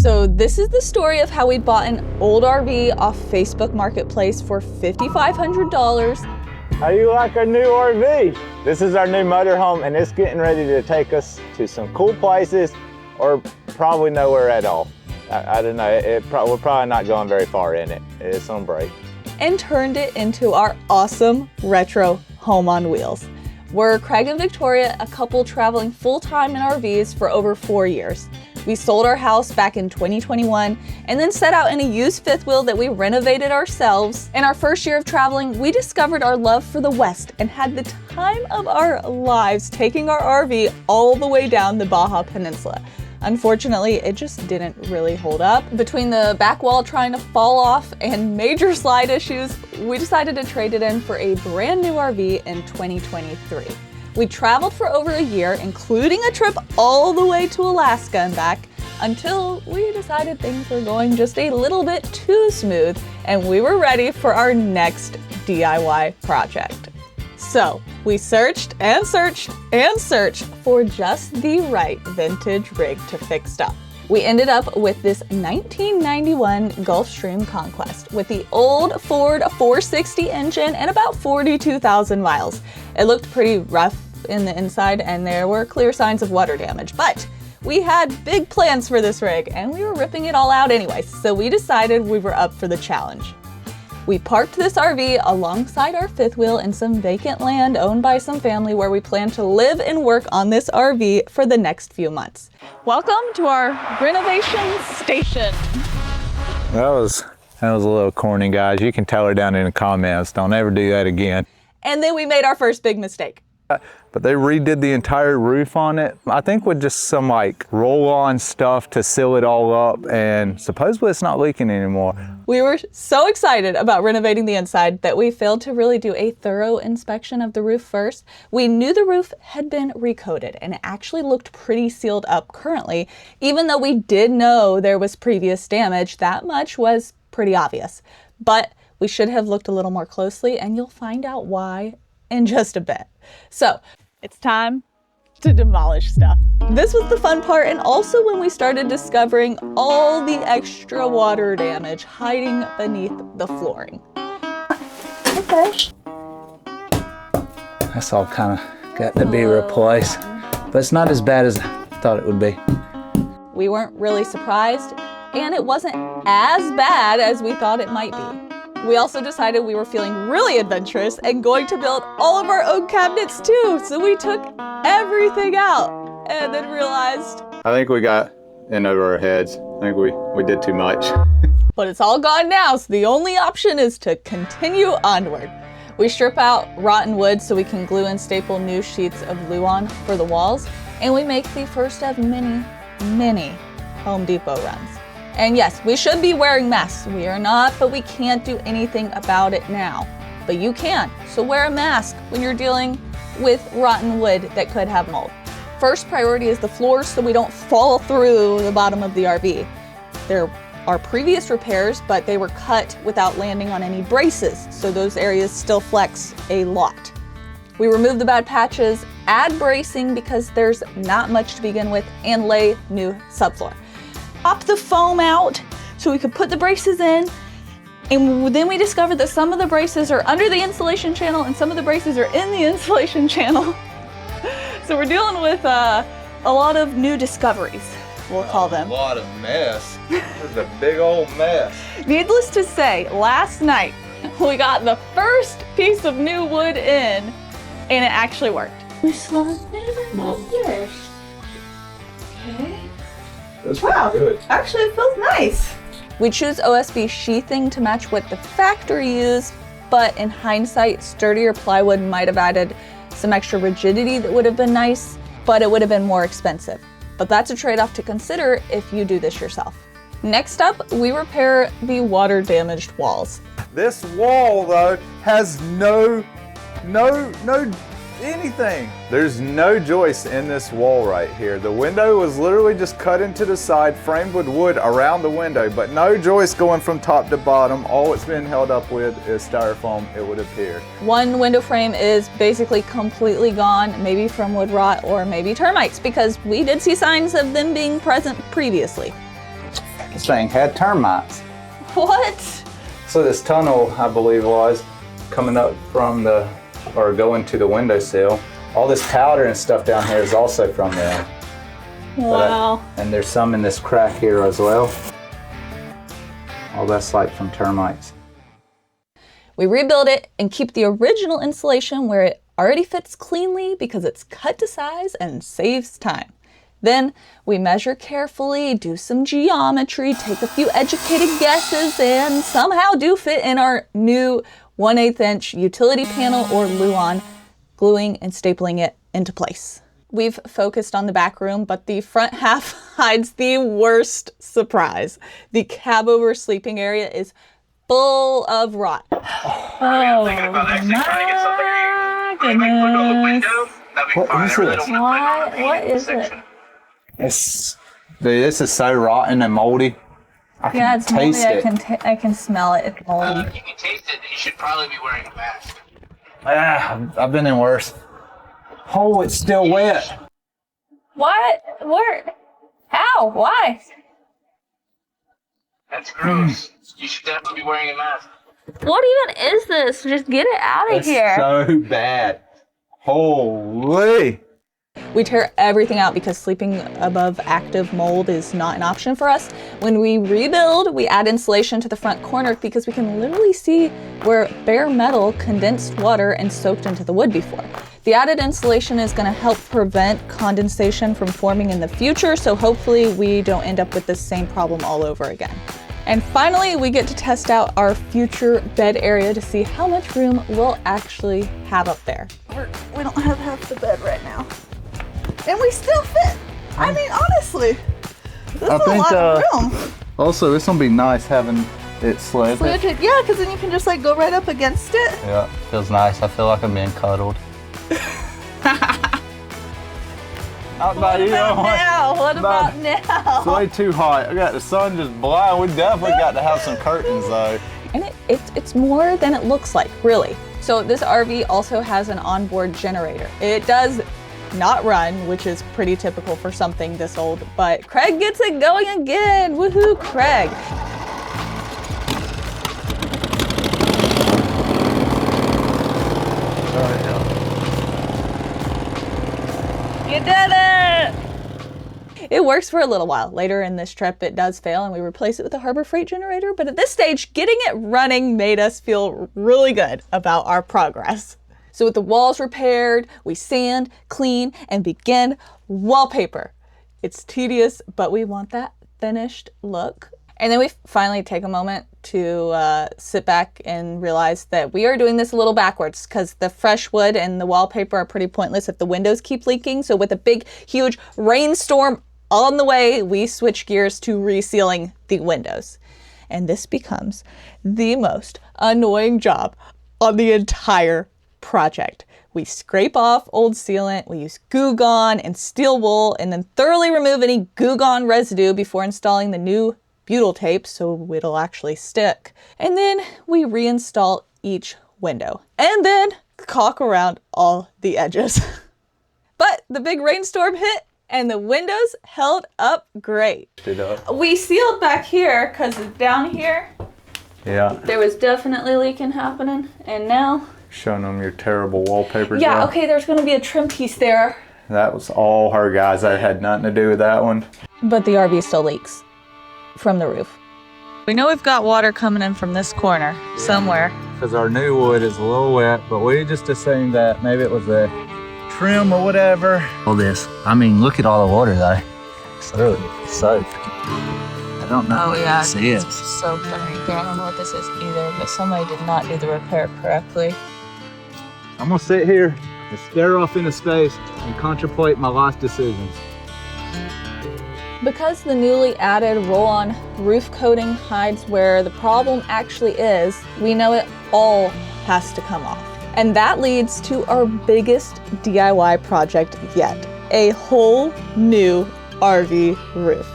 So this is the story of how we bought an old RV off Facebook Marketplace for $5,500. How do you like our new RV? This is our new motorhome and it's getting ready to take us to some cool places or probably nowhere at all. I don't know, we're probably not going very far in it. It's on break. And turned it into our awesome retro home on wheels. We're Craig and Victoria, a couple traveling full-time in RVs for over 4 years. We sold our house back in 2021 and then set out in a used fifth wheel that we renovated ourselves. In our first year of traveling, we discovered our love for the West and had the time of our lives taking our RV all the way down the Baja Peninsula. Unfortunately, it just didn't really hold up. Between the back wall trying to fall off and major slide issues, we decided to trade it in for a brand new RV in 2023. We traveled for over a year, including a trip all the way to Alaska and back, until we decided things were going just a little bit too smooth and we were ready for our next DIY project. So we searched and searched and searched for just the right vintage rig to fix up. We ended up with this 1991 Gulfstream Conquest with the old Ford 460 engine and about 42,000 miles. It looked pretty rough in the inside and there were clear signs of water damage, but we had big plans for this rig and we were ripping it all out anyways, so we decided we were up for the challenge. We parked this RV alongside our fifth wheel in some vacant land owned by some family where we plan to live and work on this RV for the next few months. Welcome to our renovation station. That was a little corny, guys. You can tell her down in the comments. Don't ever do that again. And then we made our first big mistake. But they redid the entire roof on it. I think with just some like roll-on stuff to seal it all up, and supposedly it's not leaking anymore. We were so excited about renovating the inside that we failed to really do a thorough inspection of the roof first. We knew the roof had been recoated and it actually looked pretty sealed up currently. Even though we did know there was previous damage, that much was pretty obvious. But we should have looked a little more closely and you'll find out why in just a bit. So it's time to demolish stuff. This was the fun part, and also when we started discovering all the extra water damage hiding beneath the flooring. Okay. That's all kind of got to be replaced, but it's not as bad as I thought it would be. We weren't really surprised, and it wasn't as bad as we thought it might be. We also decided we were feeling really adventurous and going to build all of our own cabinets too, so we took everything out and then realized I think we got in over our heads. I think we did too much. But it's all gone now, so the only option is to continue onward. We strip out rotten wood so we can glue and staple new sheets of Luan for the walls, and we make the first of many, many Home Depot runs. And yes, we should be wearing masks. We are not, but we can't do anything about it now. But you can, so wear a mask when you're dealing with rotten wood that could have mold. First priority is the floors so we don't fall through the bottom of the RV. There are previous repairs, but they were cut without landing on any braces, so those areas still flex a lot. We remove the bad patches, add bracing because there's not much to begin with, and lay new subfloor. Pop the foam out so we could put the braces in, and then we discovered that some of the braces are under the insulation channel and some of the braces are in the insulation channel. So we're dealing with a lot of new discoveries, we'll call them. A lot of mess. This is a big old mess. Needless to say, last night we got the first piece of new wood in and it actually worked. Okay. Wow, good. Actually it feels nice. We choose OSB sheathing to match what the factory used, but in hindsight, sturdier plywood might have added some extra rigidity that would have been nice, but it would have been more expensive. But that's a trade-off to consider if you do this yourself. Next up, we repair the water-damaged walls. This wall, though, has no anything. There's no joist in this wall right here. The window was literally just cut into the side, framed with wood around the window, but no joist going from top to bottom. All it's been held up with is styrofoam, it would appear. One window frame is basically completely gone, maybe from wood rot or maybe termites, because we did see signs of them being present previously. This thing had termites. What? So this tunnel, I believe, was coming up from or going to the windowsill. All this powder and stuff down here is also from there. Wow. And there's some in this crack here as well. All that's like from termites. We rebuild it and keep the original insulation where it already fits cleanly because it's cut to size and saves time. Then we measure carefully, do some geometry, take a few educated guesses, and somehow do fit in our new 1/8 inch utility panel or luan, gluing and stapling it into place. We've focused on the back room, but the front half hides the worst surprise. The cab over sleeping area is full of rot. Oh my goodness. What is it? Dude, this is so rotten and moldy. I can It's moldy. taste it. I can smell it. It's moldy. You can taste it. You should probably be wearing a mask. I've been in worse. Oh, it's still wet. What? Where? How? Why? That's gross. You should definitely be wearing a mask. What even is this? Just get it out of It's here. so bad. Holy. We tear everything out because sleeping above active mold is not an option for us. When we rebuild, we add insulation to the front corner because we can literally see where bare metal condensed water and soaked into the wood before. The added insulation is going to help prevent condensation from forming in the future, so hopefully we don't end up with this same problem all over again. And finally, we get to test out our future bed area to see how much room we'll actually have up there. We don't have half the bed right now. And we still fit. I mean, honestly, this is a lot of room. Also, it's gonna be nice having it slanted. Yeah, because then you can just like go right up against it. Yeah, feels nice. I feel like I'm being cuddled. Not by you. Now, what about now? It's way too hot. I got the sun just blind. We definitely got to have some curtains though. And it's more than it looks like, really. So this RV also has an onboard generator. It does not run, which is pretty typical for something this old, but Craig gets it going again. Woohoo, Craig. You did it! It works for a little while. Later in this trip, it does fail and we replace it with a Harbor Freight generator, but at this stage, getting it running made us feel really good about our progress. So with the walls repaired, we sand, clean, and begin wallpaper. It's tedious, but we want that finished look. And then we finally take a moment to sit back and realize that we are doing this a little backwards because the fresh wood and the wallpaper are pretty pointless if the windows keep leaking. So with a big, huge rainstorm on the way, we switch gears to resealing the windows. And this becomes the most annoying job on the entire project. We scrape off old sealant, we use Goo Gone and steel wool, and then thoroughly remove any Goo Gone residue before installing the new butyl tape so it'll actually stick. And then we reinstall each window and then caulk around all the edges. But the big rainstorm hit and the windows held up great. We sealed back here because down here, there was definitely leaking happening, and now Showing them your terrible wallpaper yeah, job. okay, there's gonna be a trim piece there. That was all her, guys. That had nothing to do with that one. But the RV still leaks from the roof. We know we've got water coming in from this corner somewhere. Because our new wood is a little wet, but we just assumed that maybe it was a trim or whatever. All this. I mean, look at all the water though. It's literally soaked. I don't know. Oh yeah, See it. it's soaked underneath there. I don't know what this is either, but somebody did not do the repair correctly. I'm gonna sit here and stare off into space and contemplate my life decisions. Because the newly added roll-on roof coating hides where the problem actually is, we know it all has to come off. And that leads to our biggest DIY project yet, a whole new RV roof.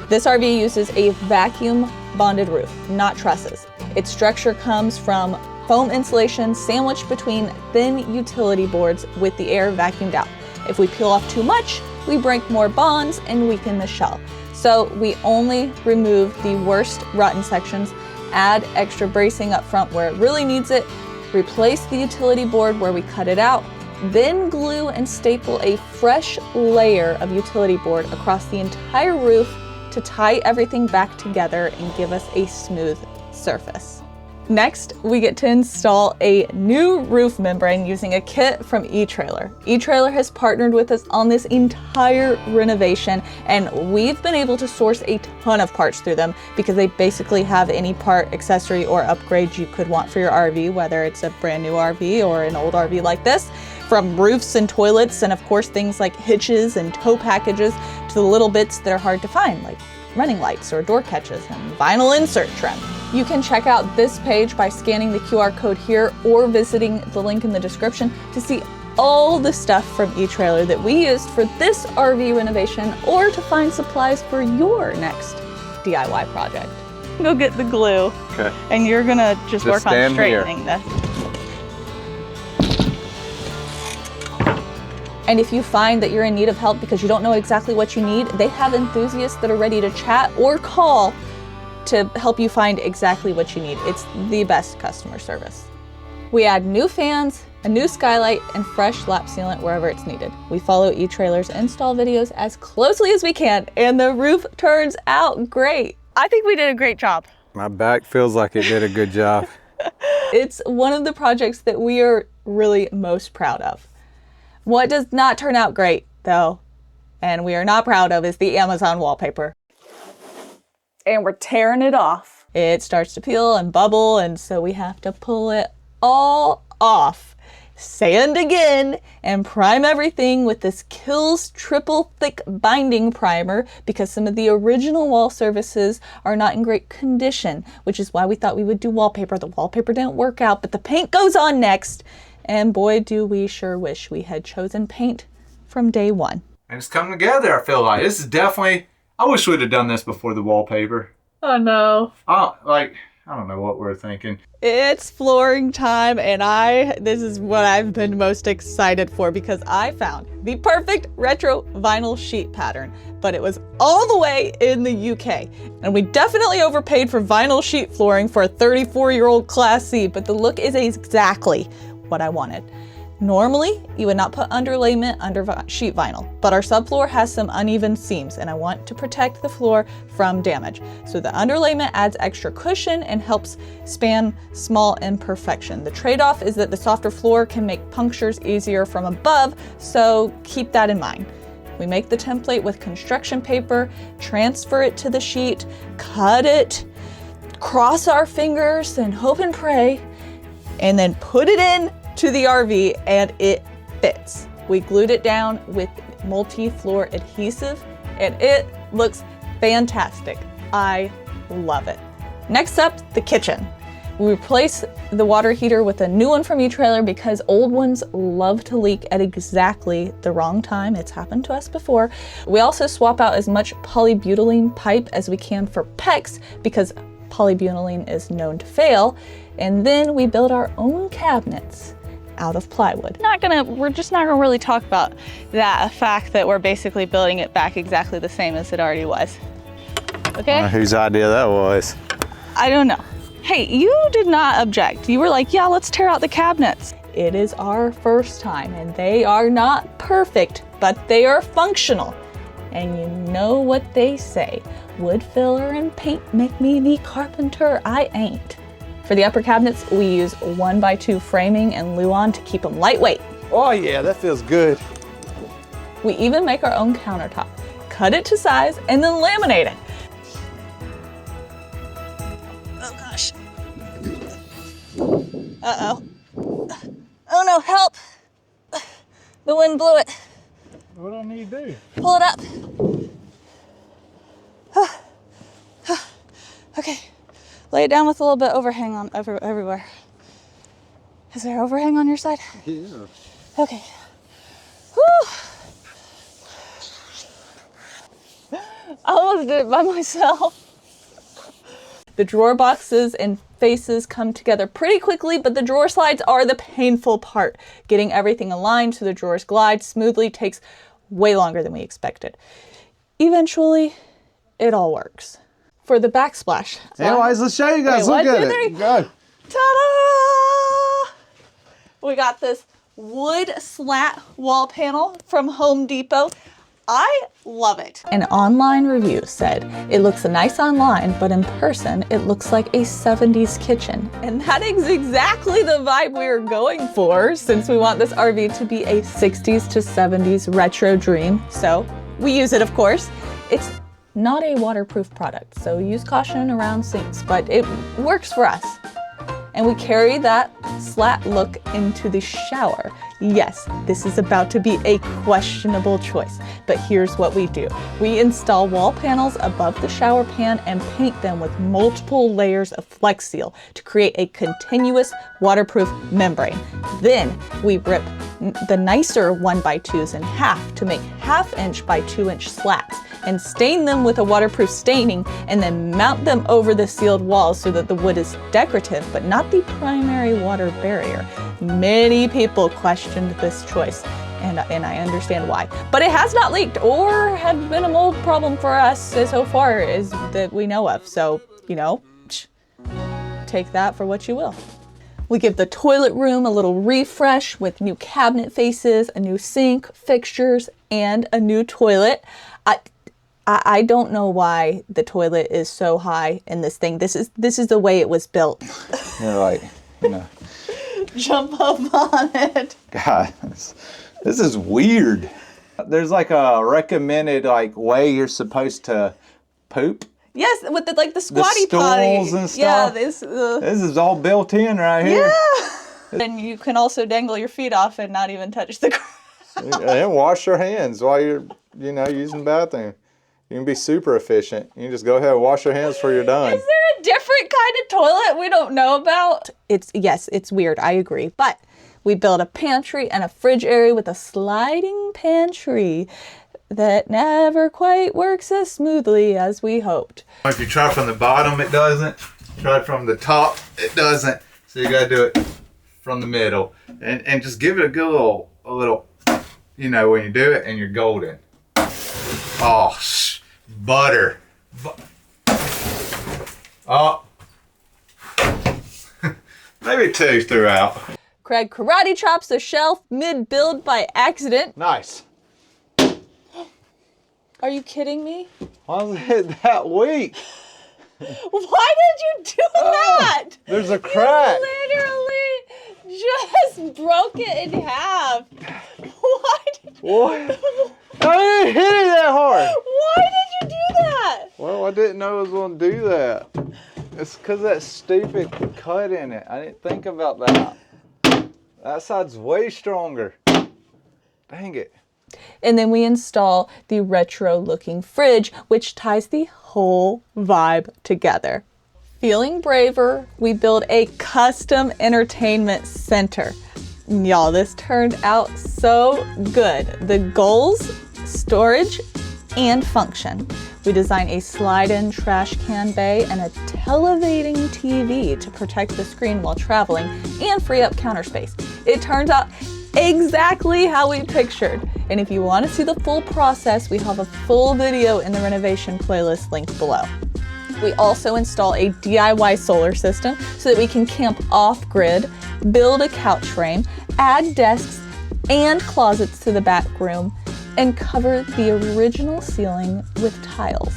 This RV uses a vacuum bonded roof, not trusses. Its structure comes from foam insulation sandwiched between thin utility boards with the air vacuumed out. If we peel off too much, we break more bonds and weaken the shell. So we only remove the worst rotten sections, add extra bracing up front where it really needs it, replace the utility board where we cut it out, then glue and staple a fresh layer of utility board across the entire roof to tie everything back together and give us a smooth surface. Next, we get to install a new roof membrane using a kit from eTrailer. eTrailer has partnered with us on this entire renovation, and we've been able to source a ton of parts through them because they basically have any part, accessory, or upgrade you could want for your RV, whether it's a brand new RV or an old RV like this. From roofs and toilets, and of course things like hitches and tow packages, to the little bits that are hard to find, like running lights or door catches and vinyl insert trim. You can check out this page by scanning the QR code here or visiting the link in the description to see all the stuff from eTrailer that we used for this RV renovation, or to find supplies for your next DIY project. Go get the glue. Okay. And you're gonna just work on straightening this. And if you find that you're in need of help because you don't know exactly what you need, they have enthusiasts that are ready to chat or call to help you find exactly what you need. It's the best customer service. We add new fans, a new skylight, and fresh lap sealant wherever it's needed. We follow eTrailer's install videos as closely as we can, and the roof turns out great. I think we did a great job. My back feels like it did a good job. It's one of the projects that we are really most proud of. What does not turn out great, though, and we are not proud of, is the Amazon wallpaper. And we're tearing it off. It starts to peel and bubble, and so we have to pull it all off, sand again, and prime everything with this Kills triple thick binding primer because some of the original wall surfaces are not in great condition, which is why we thought we would do wallpaper. The wallpaper didn't work out, but the paint goes on next. And boy, do we sure wish we had chosen paint from day one. And it's coming together, I feel like. This is definitely, I wish we'd have done this before the wallpaper. Oh no. I don't know what we're thinking. It's flooring time, and this is what I've been most excited for because I found the perfect retro vinyl sheet pattern, but it was all the way in the UK. And we definitely overpaid for vinyl sheet flooring for a 34-year-old Class C, but the look is exactly what I wanted. Normally, you would not put underlayment under sheet vinyl, but our subfloor has some uneven seams and I want to protect the floor from damage. So the underlayment adds extra cushion and helps span small imperfection. The trade-off is that the softer floor can make punctures easier from above, so keep that in mind. We make the template with construction paper, transfer it to the sheet, cut it, cross our fingers and hope and pray, and then put it in to the RV, and it fits. We glued it down with multi-floor adhesive, and it looks fantastic. I love it. Next up, the kitchen. We replace the water heater with a new one from eTrailer because old ones love to leak at exactly the wrong time. It's happened to us before. We also swap out as much polybutylene pipe as we can for PEX because polybutylene is known to fail. And then we build our own cabinets out of plywood. We're just not gonna really talk about that fact that we're basically building it back exactly the same as it already was. Okay? Whose idea that was? I don't know. Hey, you did not object. You were like, yeah, let's tear out the cabinets. It is our first time and they are not perfect, but they are functional. And you know what they say, wood filler and paint make me the carpenter I ain't. For the upper cabinets, we use 1x2 framing and Luan to keep them lightweight. Oh yeah, that feels good. We even make our own countertop, cut it to size, and then laminate it. Oh gosh. Uh-oh. Oh no, help! The wind blew it. What do I need to do? Pull it up. Okay. Lay it down with a little bit overhang on everywhere. Is there overhang on your side? Yeah. Okay. Whew. I almost did it by myself. The drawer boxes and faces come together pretty quickly, but the drawer slides are the painful part. Getting everything aligned so the drawers glide smoothly takes way longer than we expected. Eventually, it all works. For the backsplash. Anyways, let's show you guys. Wait, Look one, at two, it. three. Go. Ta-da! We got this wood slat wall panel from Home Depot. I love it. An online review said, it looks nice online, but in person, it looks like a 70s kitchen. And that is exactly the vibe we are going for, since we want this RV to be a 60s to 70s retro dream. So we use it, of course. It's not a waterproof product, so use caution around sinks, but it works for us. And we carry that slat look into the shower. Yes, this is about to be a questionable choice, but here's what we do. We install wall panels above the shower pan and paint them with multiple layers of Flex Seal to create a continuous waterproof membrane. Then we rip the nicer 1x2s in half to make 1/2 inch by 2 inch slats and stain them with a waterproof staining and then mount them over the sealed walls so that the wood is decorative but not the primary water barrier. Many people questioned this choice and I understand why. But it has not leaked or had been a mold problem for us so far as that we know of. So, you know, take that for what you will. We give the toilet room a little refresh with new cabinet faces, a new sink, fixtures, and a new toilet. I don't know why the toilet is so high in this thing. This is the way it was built. You're like, you know. Jump up on it. God, this is weird. There's like a recommended like way you're supposed to poop. Yes, with the squatty potty. The stools and stuff. Yeah, this is all built in right here. Yeah. And you can also dangle your feet off and not even touch the ground. And wash your hands while you're, using the bathroom. You can be super efficient. You can just go ahead and wash your hands before you're done. Is there a different kind of toilet we don't know about? It's weird, I agree. But we built a pantry and a fridge area with a sliding pantry that never quite works as smoothly as we hoped. If you try from the bottom, it doesn't. Try from the top, it doesn't. So you gotta do it from the middle. And just give it a good little, when you do it and you're golden. Oh, butter. Oh. Maybe 2 throughout. Craig karate chops the shelf mid-build by accident. Nice. Are you kidding me? Why was it that weak? Why did you do that? There's a crack. You literally just broke it in half. What? I didn't hit it that hard. Why did you do that? Well, I didn't know I was going to do that. It's because that stupid cut in it. I didn't think about that. That side's way stronger. Dang it. And then we install the retro looking fridge, which ties the whole vibe together. Feeling braver, we build a custom entertainment center. Y'all, this turned out so good. The goals, storage, and function. We design a slide-in trash can bay and a televating TV to protect the screen while traveling and free up counter space. It turns out exactly how we pictured. And if you want to see the full process, we have a full video in the renovation playlist linked below. We also install a DIY solar system so that we can camp off-grid, build a couch frame, add desks and closets to the back room, and cover the original ceiling with tiles.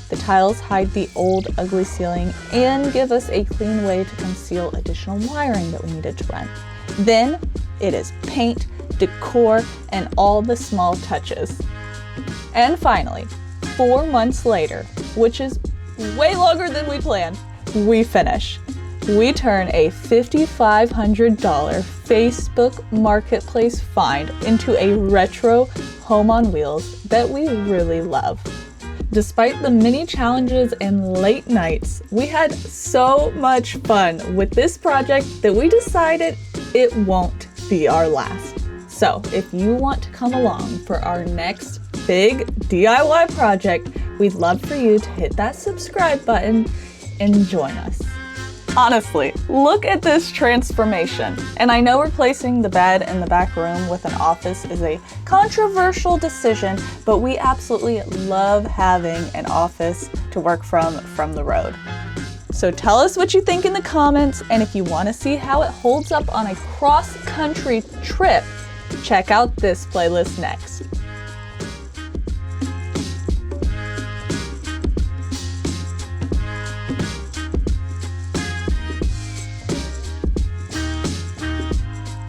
The tiles hide the old, ugly ceiling and give us a clean way to conceal additional wiring that we needed to run. Then it is paint, decor, and all the small touches. And finally, 4 months later, which is way longer than we planned, we finish. We turn a $5,500 Facebook Marketplace find into a retro home on wheels that we really love. Despite the many challenges and late nights, we had so much fun with this project that we decided it won't be our last. So if you want to come along for our next big DIY project, we'd love for you to hit that subscribe button and join us. Honestly, look at this transformation. And I know replacing the bed in the back room with an office is a controversial decision, but we absolutely love having an office to work from the road. So tell us what you think in the comments, and if you want to see how it holds up on a cross-country trip, check out this playlist next.